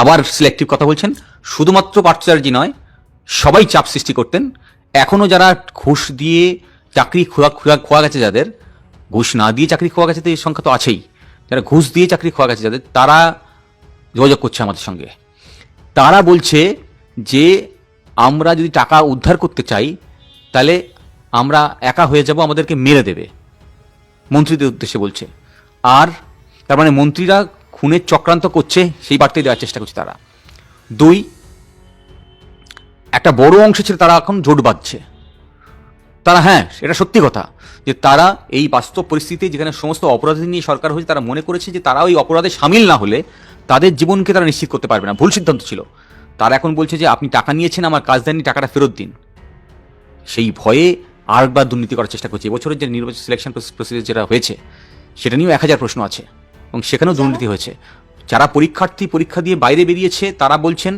আবার সিলেক্টিভ কথা বলছেন, শুধুমাত্র পার্থ চ্যাটার্জি নয়, সবাই চাপ সৃষ্টি করতেন। এখনও যারা ঘুষ দিয়ে চাকরি খোয়া গেছে, যাদের ঘুষ না দিয়ে চাকরি খোয়া গেছে, তো এই সংখ্যা তো আছেই, যারা ঘুষ দিয়ে চাকরি খোয়া গেছে যাদের, তারা যোগাযোগ করছে আমাদের সঙ্গে। তারা বলছে যে আমরা যদি টাকা উদ্ধার করতে চাই তাহলে আমরা একা হয়ে যাব, আমাদেরকে মেরে দেবে, মন্ত্রীদের উদ্দেশ্যে বলছে। আর তার মানে মন্ত্রীরা খুনের চক্রান্ত করছে, সেই বার্তাই দেওয়ার চেষ্টা করছে তারা। দুই, একটা বড় অংশ ছিল তারা এখন জোট বাঁধছে। তারা, হ্যাঁ এটা সত্যি কথা, যে তারা এই বাস্তব পরিস্থিতিতে যেখানে সমস্ত অপরাধী নিয়ে সরকার হয়েছে, তারা মনে করেছে যে তারা ওই অপরাধে সামিল না হলে তাদের জীবনকে তারা নিশ্চিত করতে পারবে না। ভুল সিদ্ধান্ত ছিল। তারা এখন বলছে যে আপনি টাকা নিয়েছেন, আমার কাজ দেননি, টাকাটা ফেরত দিন। সেই ভয়ে আরেকবার দুর্নীতি করার চেষ্টা করছে। এবছরের যে নির্বাচন সিলেকশন প্রসিডিউর যেটা হয়েছে, সেটা নিয়েও 1000 প্রশ্ন আছে এবং সেখানেও দুর্নীতি হয়েছে। যারা পরীক্ষার্থী পরীক্ষা দিয়ে বাইরে বেরিয়েছে তারা বলছেন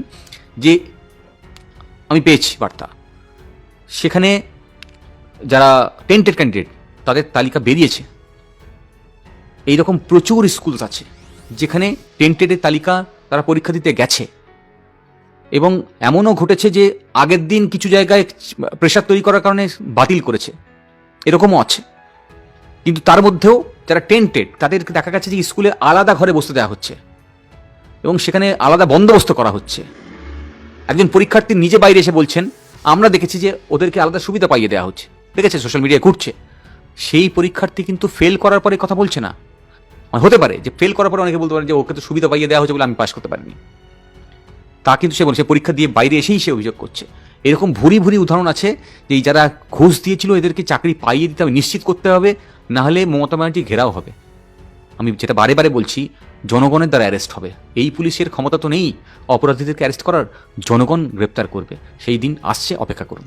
যে আমি পেয়েছি বার্তা, সেখানে যারা টেন্টেড ক্যান্ডিডেট তাদের তালিকা বেরিয়েছে। এইরকম প্রচুর স্কুল আছে যেখানে টেন্টেডের তালিকা তারা পরীক্ষা দিতে গেছে, এবং এমনও ঘটেছে যে আগের দিন কিছু জায়গায় প্রেশার তৈরি করার কারণে বাতিল করেছে, এরকমও আছে। কিন্তু তার মধ্যেও যারা টেন্টেড তাদেরকে দেখা গেছে যে স্কুলে আলাদা ঘরে বসতে দেওয়া হচ্ছে এবং সেখানে আলাদা বন্দোবস্ত করা হচ্ছে। একজন পরীক্ষার্থী নিজে বাইরে এসে বলছেন, আমরা দেখেছি যে ওদেরকে আলাদা সুবিধা পাইয়ে দেওয়া হচ্ছে, দেখেছে সোশ্যাল মিডিয়ায় ঘুরছে। সেই পরীক্ষার্থী কিন্তু ফেল করার পরে কথা বলছে না। হতে পারে যে ফেল করার পরে অনেকে বলতে পারেন যে ওকে তো সুবিধা পাইয়ে দেওয়া হচ্ছে বলে আমি পাস করতে পারিনি, তা কিন্তু সে বলছে পরীক্ষা দিয়ে বাইরে এসেই সে অভিযোগ করছে। এরকম ভুরি ভুরি উদাহরণ আছে যে এই যারা ঘুষ দিয়েছিল এদেরকে চাকরি পাইয়ে দিতে হবে, নিশ্চিত করতে হবে, না হলে মমতা ব্যানার্জি ঘেরাও হবে। আমি যেটা বারে বারে বলছি, জনগণের দ্বারা অ্যারেস্ট হবে। এই পুলিশের ক্ষমতা তো নেই অপরাধীদেরকে অ্যারেস্ট করার, জনগণ গ্রেপ্তার করবে। সেই দিন আসছে, অপেক্ষা করুন।